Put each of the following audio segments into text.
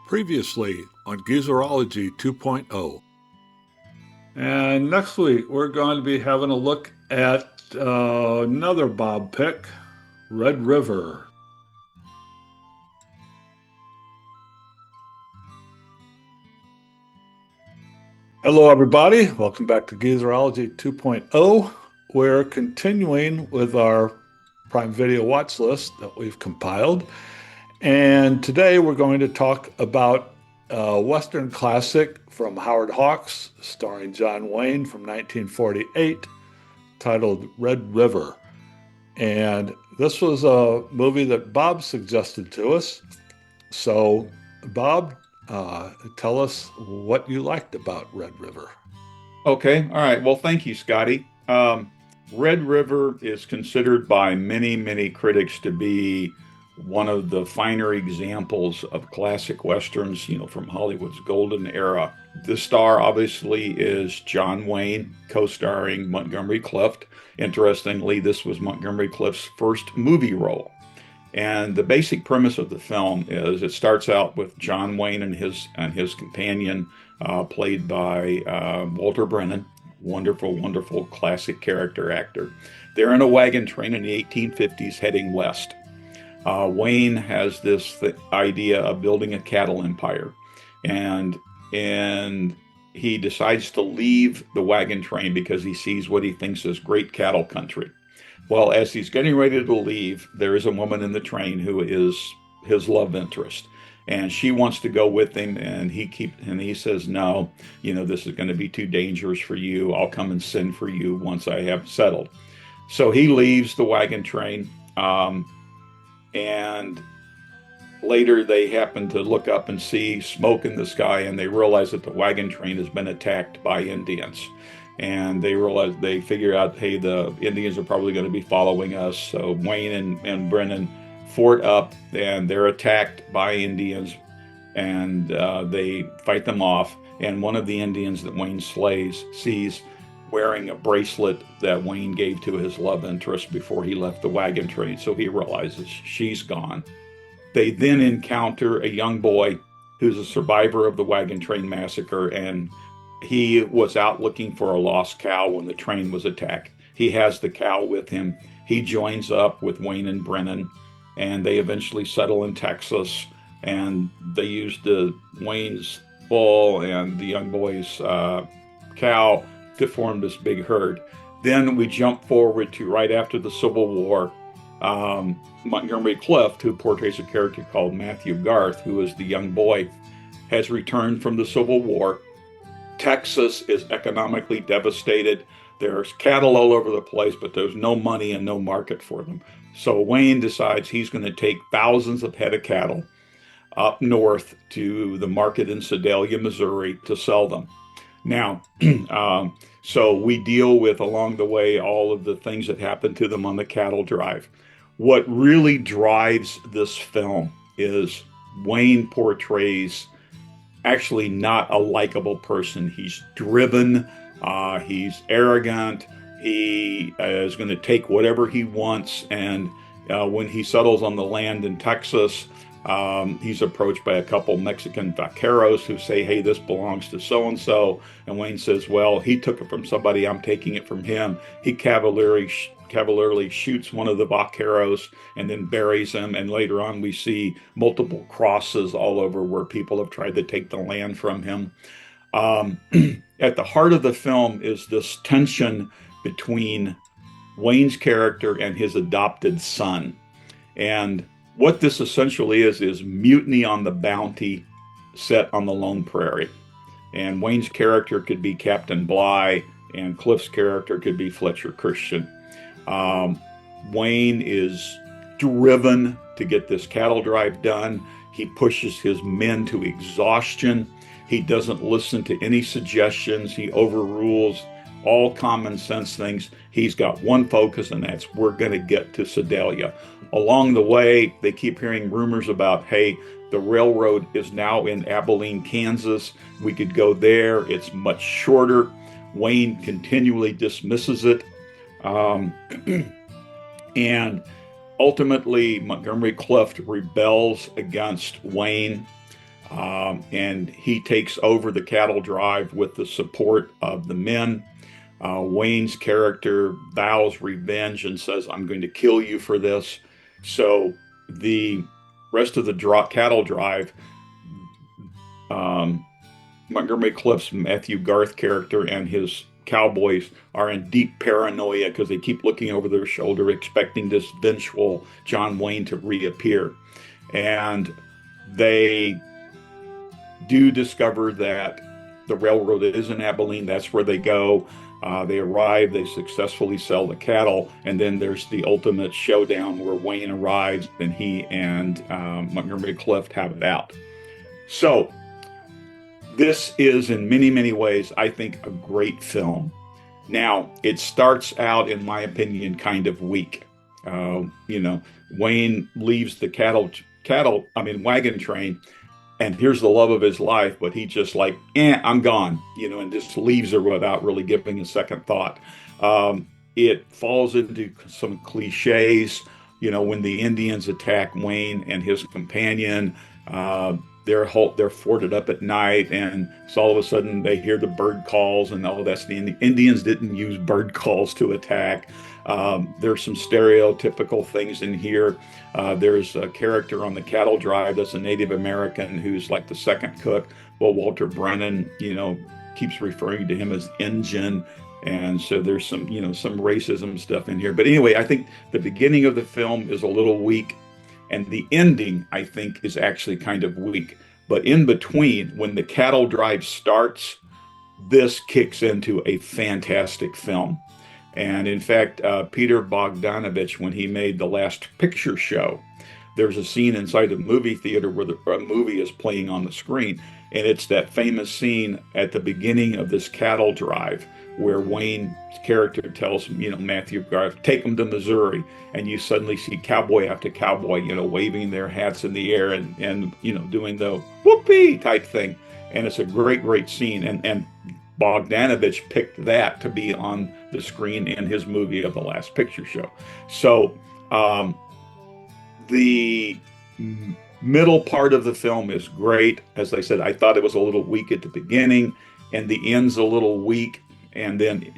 Previously on Geezerology 2.0. And next week, we're going to be having a look at another Bob pick, Red River. Hello, everybody. Welcome back to Geezerology 2.0. We're continuing with our Prime Video watch list that we've compiled. And today we're going to talk about a Western classic from Howard Hawks, starring John Wayne from 1948, titled Red River. And this was a movie that Bob suggested to us. So, Bob, tell us what you liked about Red River. Okay, all right. Well, thank you, Scotty. Red River is considered by many, many critics to be one of the finer examples of classic Westerns, from Hollywood's golden era. The star, obviously, is John Wayne, co-starring Montgomery Clift. Interestingly, this was Montgomery Clift's first movie role. And the basic premise of the film is it starts out with John Wayne and his companion, played by Walter Brennan, wonderful, wonderful classic character actor. They're in a wagon train in the 1850s heading west. Wayne has this idea of building a cattle empire, and he decides to leave the wagon train because he sees what he thinks is great cattle country. Well, as he's getting ready to leave, there is a woman in the train who is his love interest, and she wants to go with him, and he says, no, this is going to be too dangerous for you. I'll come and send for you once I have settled. So he leaves the wagon train, and later they happen to look up and see smoke in the sky, and they realize that the wagon train has been attacked by Indians. And they figure out, hey, the Indians are probably going to be following us. So Wayne and Brennan fort up, and they're attacked by Indians, and they fight them off. And one of the Indians that Wayne slays sees wearing a bracelet that Wayne gave to his love interest before he left the wagon train. So he realizes she's gone. They then encounter a young boy who's a survivor of the wagon train massacre, and he was out looking for a lost cow when the train was attacked. He has the cow with him. He joins up with Wayne and Brennan, and they eventually settle in Texas. And they use Wayne's bull and the young boy's cow to form this big herd. Then we jump forward to right after the Civil War. Montgomery Clift, who portrays a character called Matthew Garth, who is the young boy, has returned from the Civil War. Texas is economically devastated. There's cattle all over the place, but there's no money and no market for them. So Wayne decides he's going to take thousands of head of cattle up north to the market in Sedalia, Missouri, to sell them. Now, so we deal with along the way all of the things that happen to them on the cattle drive. What really drives this film is Wayne portrays actually not a likable person. He's driven, he's arrogant, he is going to take whatever he wants, and when he settles on the land in Texas, he's approached by a couple Mexican vaqueros who say, hey, this belongs to so-and-so, and Wayne says, well, he took it from somebody, I'm taking it from him. He cavalierly shoots one of the vaqueros and then buries him. And later on, we see multiple crosses all over where people have tried to take the land from him. At the heart of the film is this tension between Wayne's character and his adopted son. And what this essentially is mutiny on the bounty set on the Lone Prairie. And Wayne's character could be Captain Bligh, and Clift's character could be Fletcher Christian. Wayne is driven to get this cattle drive done. He pushes his men to exhaustion. He doesn't listen to any suggestions. He overrules all common sense things. He's got one focus, and that's we're going to get to Sedalia. Along the way, they keep hearing rumors about, hey, the railroad is now in Abilene, Kansas. We could go there. It's much shorter. Wayne continually dismisses it. And ultimately, Montgomery Clift rebels against Wayne. and he takes over the cattle drive with the support of the men. Wayne's character vows revenge and says, "I'm going to kill you for this." So the rest of the cattle drive, um, Montgomery Clift's Matthew Garth character and his cowboys are in deep paranoia because they keep looking over their shoulder, expecting this vengeful John Wayne to reappear. And they do discover that the railroad is in Abilene. That's where they go. They arrive, they successfully sell the cattle, and then there's the ultimate showdown where Wayne arrives and he and Montgomery Clift have it out. So, this is in many, many ways, I think, a great film. Now, it starts out, in my opinion, kind of weak. You know, Wayne leaves the wagon train, and here's the love of his life, but he just like, I'm gone, and just leaves her without really giving a second thought. It falls into some cliches, when the Indians attack Wayne and his companion. They're forted up at night, and so all of a sudden they hear the bird calls, and that's the Indians didn't use bird calls to attack. There's some stereotypical things in here. There's a character on the cattle drive that's a Native American who's like the second cook. Well, Walter Brennan, keeps referring to him as Injun. And so there's some racism stuff in here. But anyway, I think the beginning of the film is a little weak. And the ending, I think, is actually kind of weak. But in between, when the cattle drive starts, this kicks into a fantastic film. And in fact, Peter Bogdanovich, when he made The Last Picture Show, there's a scene inside the movie theater where a movie is playing on the screen. And it's that famous scene at the beginning of this cattle drive where Wayne's character tells Matthew Garth, take them to Missouri. And you suddenly see cowboy after cowboy, waving their hats in the air and doing the whoopee type thing. And it's a great, great scene. And Bogdanovich picked that to be on the screen in his movie of The Last Picture Show. So the middle part of the film is great. As I said, I thought it was a little weak at the beginning, and the end's a little weak. And then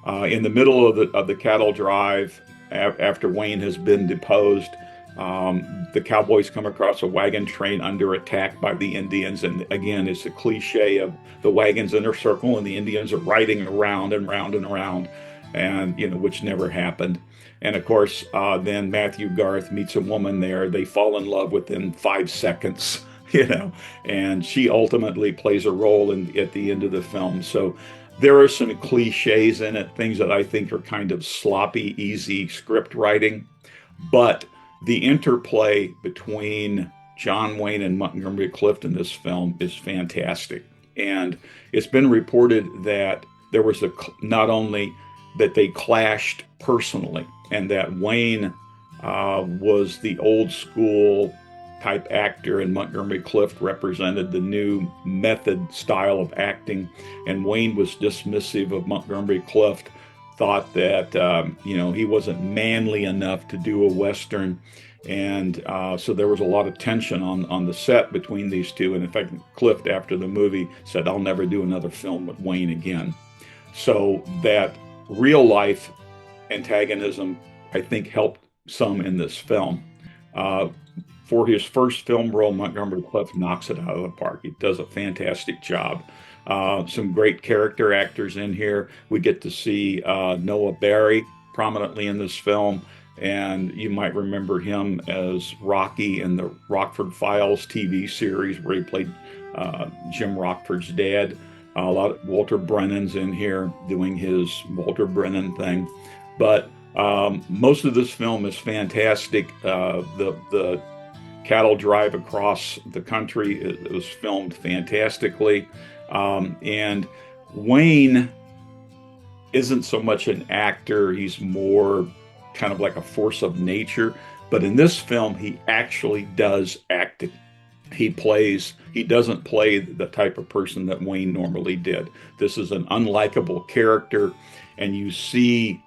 in the middle of the cattle drive, after Wayne has been deposed, the cowboys come across a wagon train under attack by the Indians. And again, it's a cliche of the wagons in a circle and the Indians are riding around and round and around, and which never happened. And of course, then Matthew Garth meets a woman there. They fall in love within 5 seconds, and she ultimately plays a role at the end of the film. So there are some cliches in it, things that I think are kind of sloppy, easy script writing. But the interplay between John Wayne and Montgomery Clift in this film is fantastic. And it's been reported that there was not only that they clashed personally, and that Wayne was the old school type actor, and Montgomery Clift represented the new method style of acting. And Wayne was dismissive of Montgomery Clift, thought that he wasn't manly enough to do a Western. And so there was a lot of tension on the set between these two. And in fact, Clift, after the movie, said, "I'll never do another film with Wayne again." So that real life antagonism, I think, helped some in this film. For his first film role, Montgomery Clift knocks it out of the park. He does a fantastic job. Some great character actors in here. We get to see Noah Barry prominently in this film, and you might remember him as Rocky in the Rockford Files TV series where he played Jim Rockford's dad. A lot of Walter Brennan's in here doing his Walter Brennan thing. But most of this film is fantastic. The cattle drive across the country, it was filmed fantastically. And Wayne isn't so much an actor, he's more kind of like a force of nature. But in this film, he actually does acting. He doesn't play the type of person that Wayne normally did. This is an unlikable character, and you see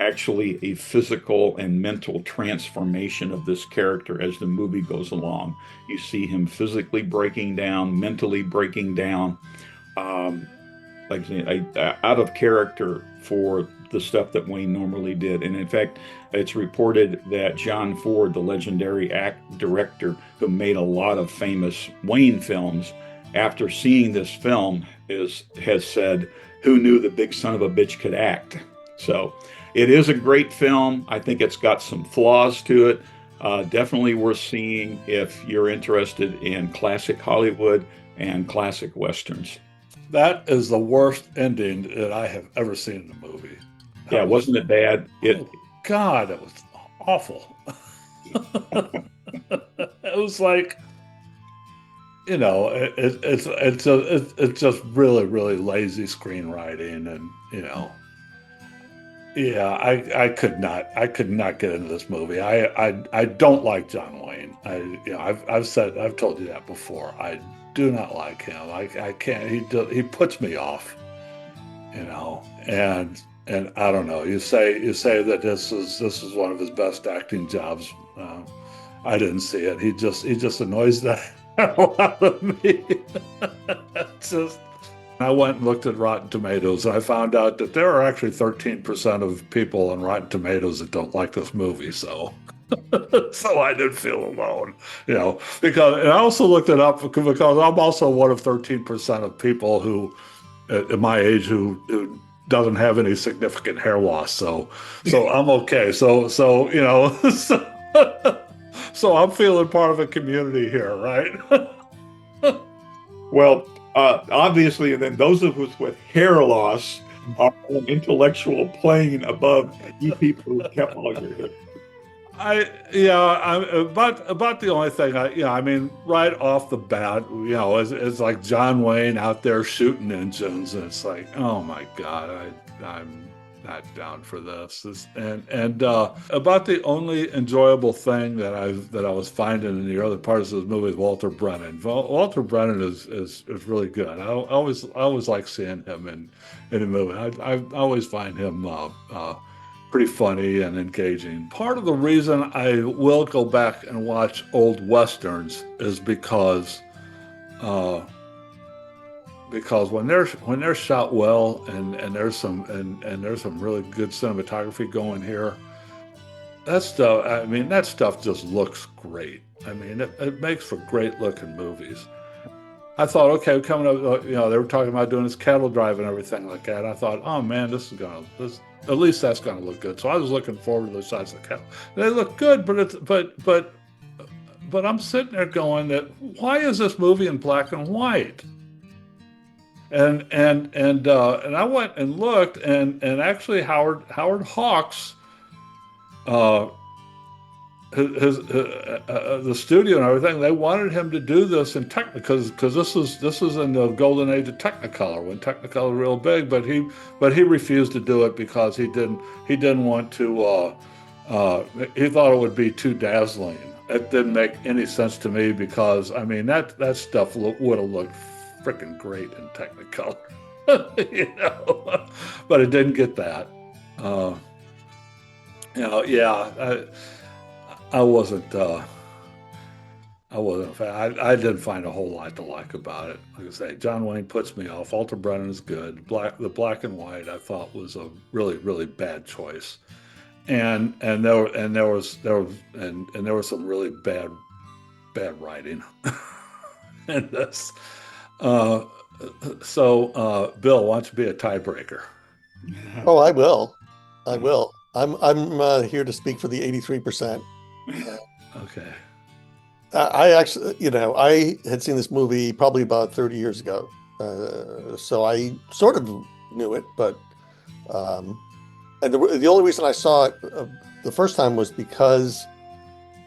actually a physical and mental transformation of this character as the movie goes along. You see him physically breaking down, mentally breaking down, um, like I say, out of character for the stuff that Wayne normally did. And in fact, it's reported that John Ford, the legendary director who made a lot of famous Wayne films, after seeing this film, has said, "Who knew the big son of a bitch could act?" So it is a great film. I think it's got some flaws to it. Definitely worth seeing if you're interested in classic Hollywood and classic Westerns. That is the worst ending that I have ever seen in a movie. Yeah, That was, wasn't it bad? oh God, it was awful. It was like, it's just really, really lazy screenwriting, and yeah, I could not get into this movie. I don't like John Wayne. I've told you that before. I do not like him. I can't. He puts me off. And I don't know. You say that this is one of his best acting jobs. I didn't see it. He just annoys the hell out of me. It's just. I went and looked at Rotten Tomatoes, and I found out that there are actually 13% of people on Rotten Tomatoes that don't like this movie. So, so I didn't feel alone, because, and I also looked it up because I'm also one of 13% of people who, at my age, who doesn't have any significant hair loss. So I'm okay. So so I'm feeling part of a community here, right? Well, obviously, and then those of us with hair loss are on an intellectual plane above you people who kept all your hair. I'm about the only thing I mean, right off the bat, it's like John Wayne out there shooting engines, and it's like, oh my God, I'm not down for and about the only enjoyable thing that I was finding in the early parts of this movie is Walter Brennan. Walter Brennan is really good. I always like seeing him in a movie. I always find him pretty funny and engaging. Part of the reason I will go back and watch old westerns is because when they're shot well, and there's some really good cinematography going here, that stuff just looks great. I mean, it makes for great looking movies. I thought, okay, coming up, they were talking about doing this cattle drive and everything like that. I thought, oh man, at least that's gonna look good. So I was looking forward to the sides of the cattle. They look good, but I'm sitting there going, that why is this movie in black and white? And I went and looked, and actually Howard Hawks, the studio and everything, they wanted him to do this in Technicolor, because this is in the golden age of Technicolor, when Technicolor was real big, but he refused to do it because he didn't want to. He thought it would be too dazzling. It didn't make any sense to me, because I mean that stuff would have looked freaking great in Technicolor, but it didn't get that. Yeah. I wasn't. I wasn't a fan. I didn't find a whole lot to like about it. Like I say, John Wayne puts me off. Walter Brennan is good. The black and white I thought was a really, really bad choice, and there was some really bad writing in this. Bill, why don't you be a tiebreaker? Oh, I will. I will. I'm here to speak for the 83%. Okay. I actually, I had seen this movie probably about 30 years ago. So I sort of knew it, but and the only reason I saw it the first time was because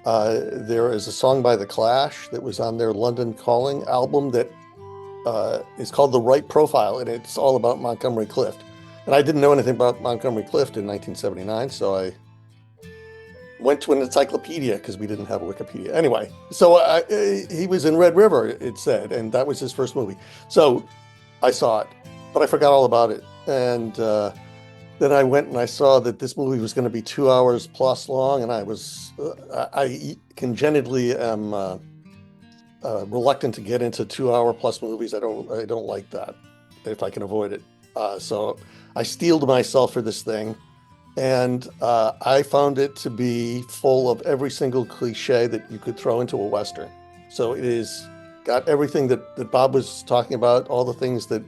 there is a song by The Clash that was on their London Calling album that is called The Right Profile, and it's all about Montgomery Clift. And I didn't know anything about Montgomery Clift in 1979, so I went to an encyclopedia because we didn't have a Wikipedia. Anyway, so he was in Red River, it said, and that was his first movie. So I saw it, but I forgot all about it. And then I went and I saw that this movie was going to be 2 hours plus long, and I congenitally am reluctant to get into 2 hour plus movies. I don't like that if I can avoid it. So I steeled myself for this thing, and I found it to be full of every single cliche that you could throw into a Western. So it is got everything that Bob was talking about, all the things that,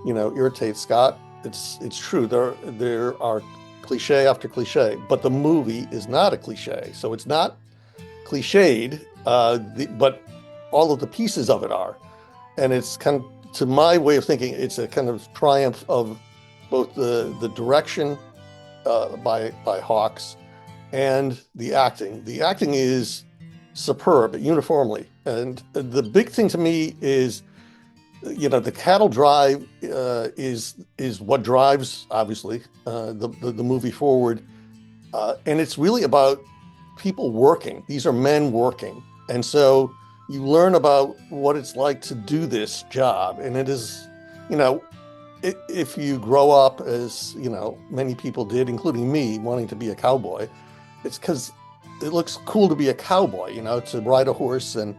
irritate Scott. It's true. There are cliche after cliche, but the movie is not a cliche. So it's not cliched, but all of the pieces of it are. And it's kind of, to my way of thinking, it's a kind of triumph of both the direction by Hawks and the acting. The acting is superb uniformly. And the big thing to me is, the cattle drive is what drives, obviously, the movie forward. And it's really about people working. These are men working. And so you learn about what it's like to do this job. And it is, if you grow up as, many people did, including me, wanting to be a cowboy, it's because it looks cool to be a cowboy, to ride a horse and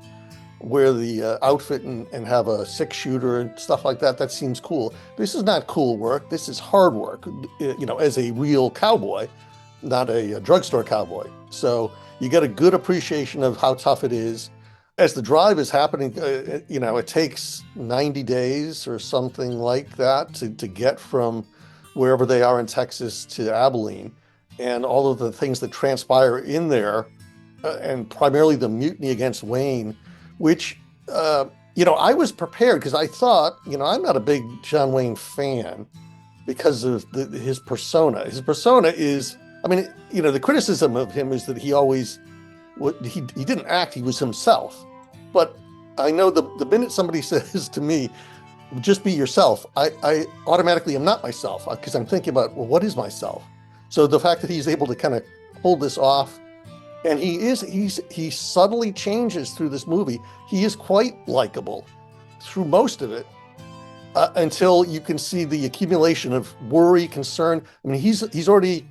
wear the outfit and have a 6-shooter and stuff like that. That seems cool. This is not cool work. This is hard work, as a real cowboy, not a drugstore cowboy. So you get a good appreciation of how tough it is. As the drive is happening, it takes 90 days or something like that to get from wherever they are in Texas to Abilene, and all of the things that transpire in there, and primarily the mutiny against Wayne, which, I was prepared because I thought, I'm not a big John Wayne fan because of his persona. His persona is, the criticism of him is that he always, he didn't act, he was himself. But I know the minute somebody says to me, just be yourself, I automatically am not myself, because I'm thinking about, well, what is myself? So the fact that he's able to kind of pull this off, and he subtly changes through this movie. He is quite likable through most of it, until you can see the accumulation of worry, concern. He's already,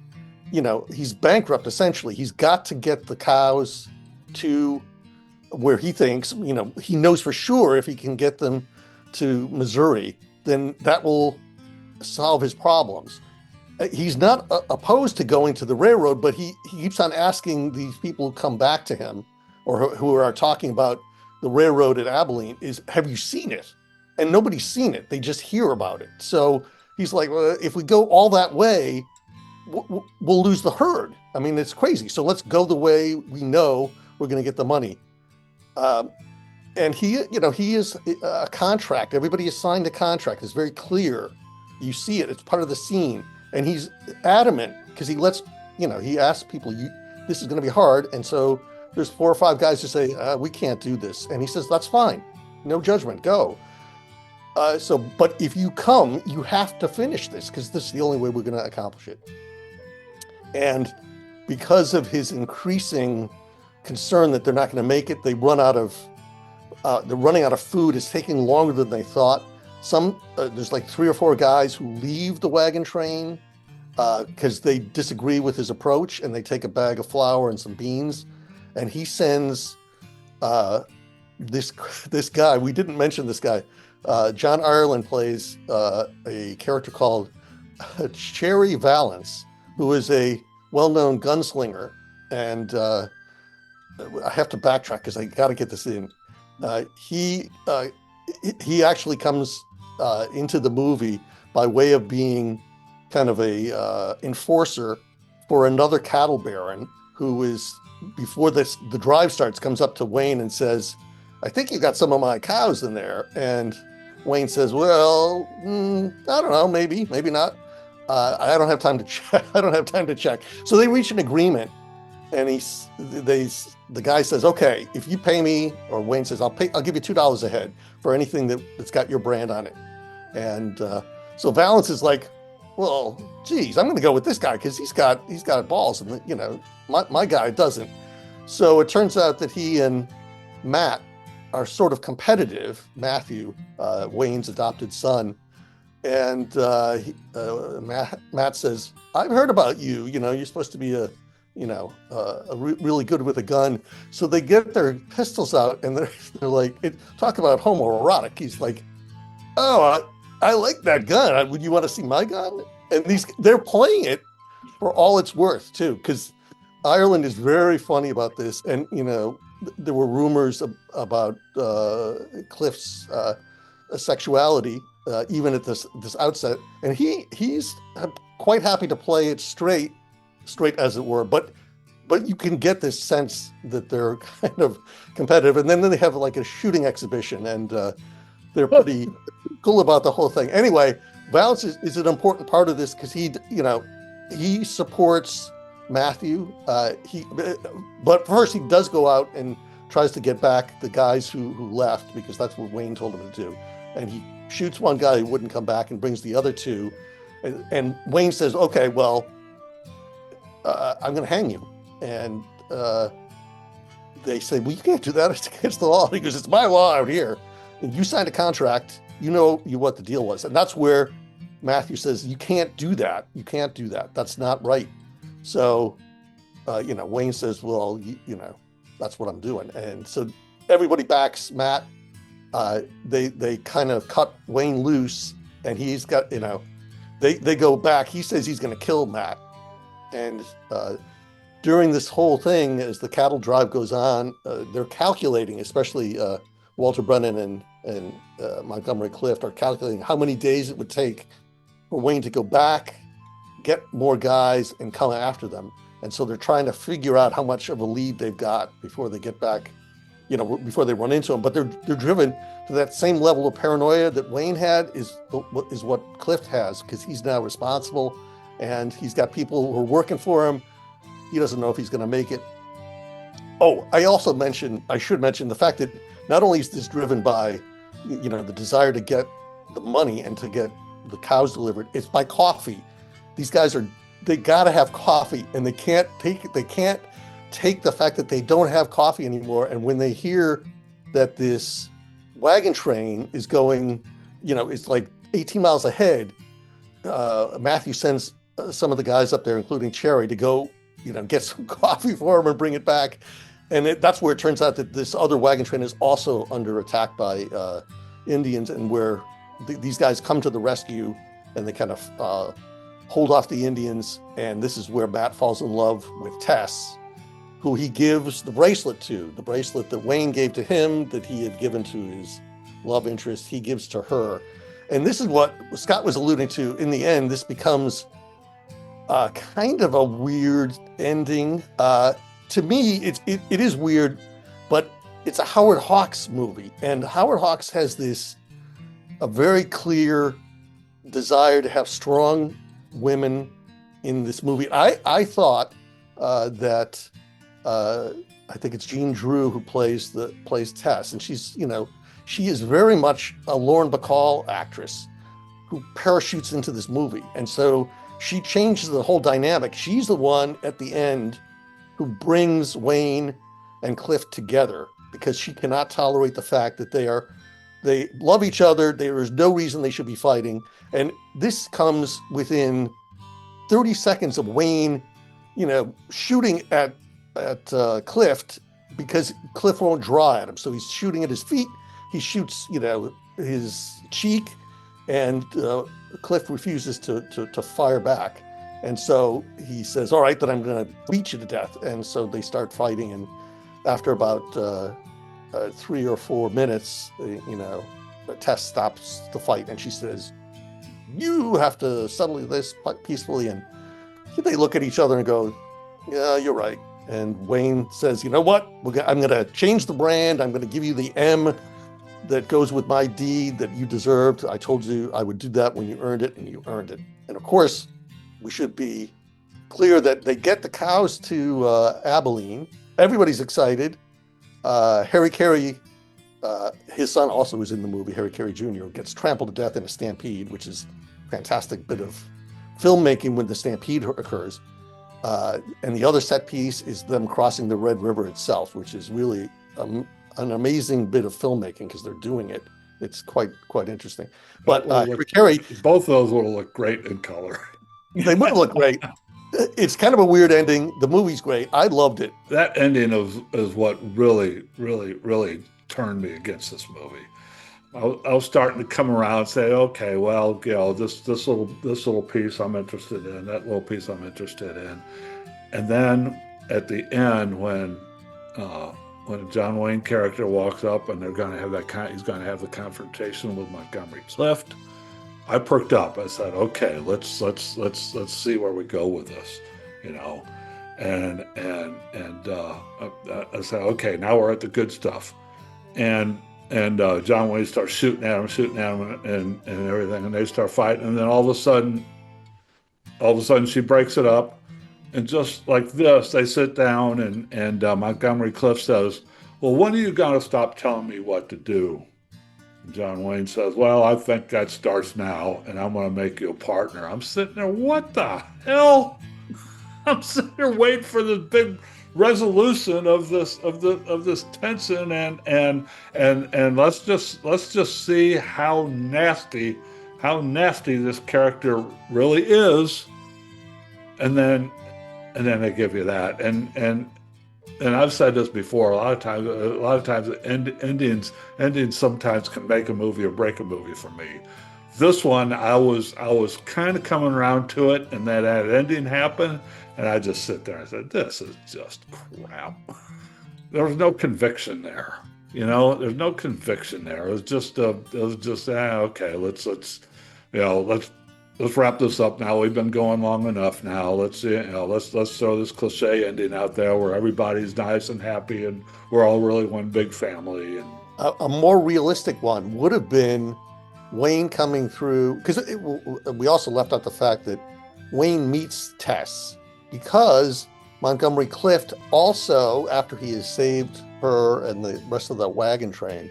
he's bankrupt essentially. He's got to get the cows to where he thinks, he knows for sure if he can get them to Missouri, then that will solve his problems. He's not opposed to going to the railroad, but he keeps on asking these people who come back to him or who are talking about the railroad at Abilene have you seen it? And nobody's seen it. They just hear about it. So he's like, well, if we go all that way, we'll lose the herd. It's crazy. So let's go the way we know we're going to get the money. And he is a contract. Everybody is signed a contract. It's very clear. You see it. It's part of the scene. And he's adamant because he asks people, this is going to be hard. And so there's 4 or 5 guys who say, we can't do this. And he says, that's fine. No judgment, go. But if you come, you have to finish this because this is the only way we're going to accomplish it. And because of his increasing concern that they're not going to make it, they're running out of food. It's taking longer than they thought. There's like 3 or 4 guys who leave the wagon train because they disagree with his approach, and they take a bag of flour and some beans, and he sends this guy. We didn't mention this guy. John Ireland plays a character called Cherry Valance, who is a well-known gunslinger, and I have to backtrack because I got to get this in. He actually comes into the movie by way of being kind of a enforcer for another cattle baron who is, before the drive starts, comes up to Wayne and says, I think you got some of my cows in there. And Wayne says, well, I don't know, maybe not. I don't have time to check. I don't have time to check. So they reach an agreement, and the guy says, okay, if you pay me, or Wayne says, I'll give you $2 a head for anything that's got your brand on it. And so Valance is like, well, geez, I'm going to go with this guy because he's got balls, and my guy doesn't. So it turns out that he and Matt are sort of competitive. Matthew, Wayne's adopted son, And Matt says, "I've heard about you. You know, you're supposed to be really good with a gun." So they get their pistols out, and they're like, talk about homoerotic. He's like, "Oh, I like that gun. Would you want to see my gun?" And they're playing it for all it's worth too, because Ireland is very funny about this. And there were rumors about Clift's sexuality even at this outset, and he's quite happy to play it straight as it were. But you can get this sense that they're kind of competitive, and then they have like a shooting exhibition, and they're pretty cool about the whole thing. Anyway, Valance is an important part of this because he supports Matthew. But first he does go out and tries to get back the guys who left, because that's what Wayne told him to do. And he shoots one guy who wouldn't come back and brings the other two. And Wayne says, "Okay, well, I'm going to hang you." And they say, "Well, you can't do that. It's against the law." He goes, "It's my law out here. And you signed a contract. You know what the deal was." And that's where Matthew says, "You can't do that. You can't do that. That's not right." So, Wayne says, "Well, that's what I'm doing." And so everybody backs Matt. They kind of cut Wayne loose, and he's got, they go back. He says he's going to kill Matt. And during this whole thing, as the cattle drive goes on, they're calculating, especially Walter Brennan and Montgomery Clift are calculating how many days it would take for Wayne to go back, get more guys, and come after them. And so they're trying to figure out how much of a lead they've got before they get back, before they run into him. But they're driven to that same level of paranoia that Wayne had is what Clift has, because he's now responsible, and he's got people who are working for him. He doesn't know if he's going to make it. Oh, I should mention the fact that not only is this driven by, the desire to get the money and to get the cows delivered, it's by coffee. These guys they got to have coffee, and they can't take the fact that they don't have coffee anymore. And when they hear that this wagon train is going, it's like 18 miles ahead, Matthew sends some of the guys up there, including Cherry, to go, get some coffee for him and bring it back. And that's where it turns out that this other wagon train is also under attack by Indians, and where these guys come to the rescue, and they kind of hold off the Indians. And this is where Matt falls in love with Tess, who he gives the bracelet to, the bracelet that Wayne gave to him, that he had given to his love interest, he gives to her. And this is what Scott was alluding to. In the end, this becomes kind of a weird ending. To me, it is weird, but it's a Howard Hawks movie. And Howard Hawks has a very clear desire to have strong women in this movie. I thought that I think it's Jean Drew who plays Tess, and she is very much a Lauren Bacall actress who parachutes into this movie, and so she changes the whole dynamic. She's the one at the end who brings Wayne and Clift together, because she cannot tolerate the fact that they love each other. There is no reason they should be fighting. And this comes within 30 seconds of Wayne, shooting at Clift, because Clift won't draw at him. So he's shooting at his feet. He shoots, his cheek, and Clift refuses to fire back. And so he says, "All right, then I'm going to beat you to death." And so they start fighting. And after about 3 or 4 minutes, Tess stops the fight, and she says, "You have to settle this peacefully." And they look at each other and go, "Yeah, you're right." And Wayne says, "You know what? I'm going to change the brand. I'm going to give you the M that goes with my D that you deserved. I told you I would do that when you earned it, and you earned it." And of course, we should be clear that they get the cows to Abilene. Everybody's excited. Harry Carey, his son also is in the movie, Harry Carey Jr., gets trampled to death in a stampede, which is a fantastic bit of filmmaking when the stampede occurs. And the other set piece is them crossing the Red River itself, which is really an amazing bit of filmmaking, because they're doing it It's quite interesting. That But would Harry look, Carey, both of those would have looked great in color. they would look great. It's kind of a weird ending. The movie's great. I loved it. That ending is what really, really, really turned me against this movie. I was starting to come around and say, okay, well, this little piece I'm interested in, that little piece I'm interested in, and then at the end when a John Wayne character walks up and they're going to have he's going to have the confrontation with Montgomery Clift, I perked up. I said, okay, let's see where we go with this, you know, and I said, okay, now we're at the good stuff, and John Wayne starts shooting at him, and everything, and they start fighting, and then all of a sudden she breaks it up, and just like this, they sit down, and Montgomery Clift says, "Well, when are you gonna stop telling me what to do?" And John Wayne says, "Well, I think that starts now, and I'm gonna make you a partner." I'm sitting there, what the hell? I'm sitting there waiting for this big resolution of this tension, and let's just see how nasty this character really is, and then they give you that, and I've said this before. A lot of times, Indians sometimes can make a movie or break a movie for me. This one, I was kind of coming around to it, and that ending happened, and I just sit there and said, "This is just crap." There was no conviction there, you know. There's no conviction there. It was just okay. Let's wrap this up now. We've been going long enough now. Let's throw this cliche ending out there where everybody's nice and happy, and we're all really one big family. And A more realistic one would have been Wayne coming through, because we also left out the fact that Wayne meets Tess because Montgomery Clift also, after he has saved her and the rest of the wagon train,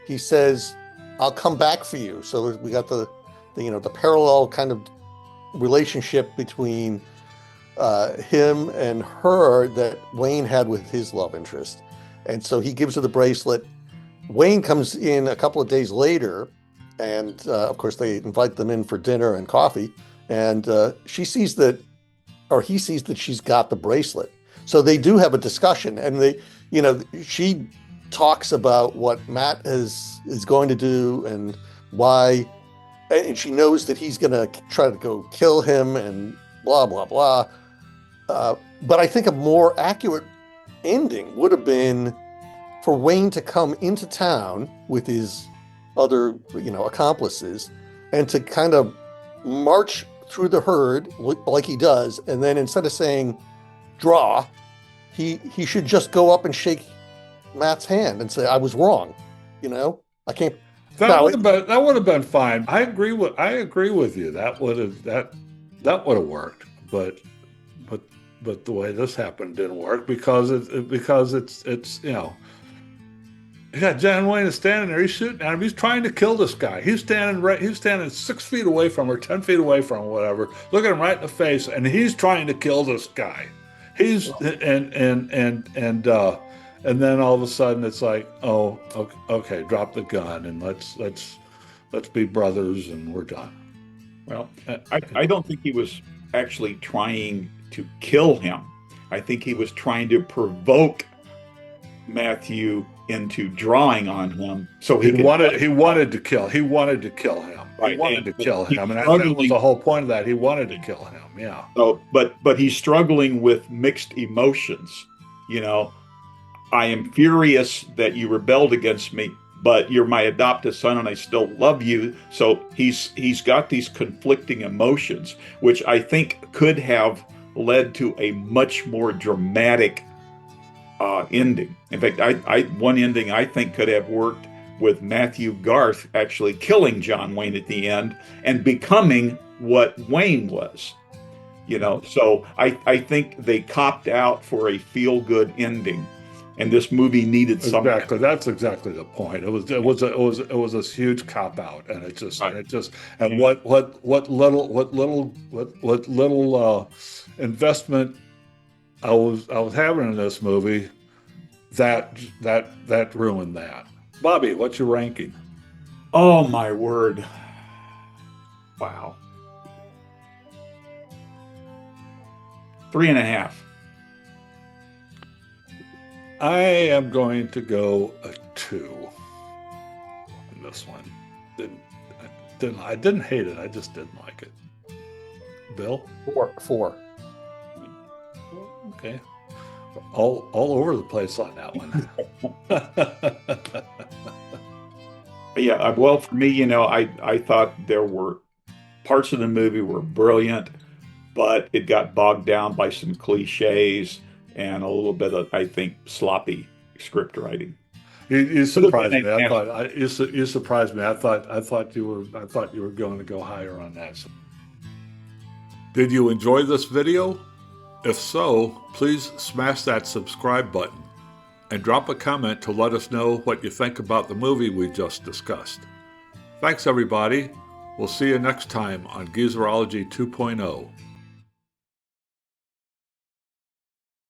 he says, "I'll come back for you." So we got the parallel kind of relationship between him and her that Wayne had with his love interest. And so he gives her the bracelet. Wayne comes in a couple of days later, and of course they invite them in for dinner and coffee, and he sees that she's got the bracelet. So they do have a discussion, and she talks about what Matt is going to do and why. And she knows that he's going to try to go kill him and blah, blah, blah. But I think a more accurate ending would have been for Wayne to come into town with his other, accomplices, and to kind of march through the herd like he does. And then instead of saying, "Draw," he should just go up and shake Matt's hand and say, "I was wrong." I can't. that would have been fine. I agree with you. That would have worked. But the way this happened didn't work because it's you got John Wayne is standing there. He's shooting at him. He's trying to kill this guy. He's standing 6 feet away from her, 10 feet away from her, whatever. Look at him right in the face, and he's trying to kill this guy. And then all of a sudden it's like, oh, okay, drop the gun and let's be brothers and we're done. Well, I don't think he was actually trying to kill him. I think he was trying to provoke Matthew into drawing on him, so he wanted to kill him. Right. He wanted to kill him, and that was the whole point of that. He wanted to kill him. Yeah. So, but he's struggling with mixed emotions. I am furious that you rebelled against me, but you're my adopted son and I still love you. So he's got these conflicting emotions, which I think could have led to a much more dramatic ending. In fact, one ending I think could have worked with Matthew Garth actually killing John Wayne at the end and becoming what Wayne was. So I think they copped out for a feel-good ending. And this movie needed something. Exactly, that's exactly the point. It was a huge cop out, and what little investment I was having in this movie, that ruined that. Bobby, what's your ranking? Oh my word. Wow. 3.5. I am going to go a 2 on this one. Didn't, I didn't hate it. I just didn't like it. Bill? Four. Okay. All over the place on that one. Yeah, well, for me, I thought there were parts of the movie were brilliant, but it got bogged down by some cliches and a little bit of, I think, sloppy script writing. You Could have been surprised me. a- You surprised me. I thought you were going to go higher on that. Did you enjoy this video? If so, please smash that subscribe button and drop a comment to let us know what you think about the movie we just discussed. Thanks, everybody. We'll see you next time on Geezerology 2.0.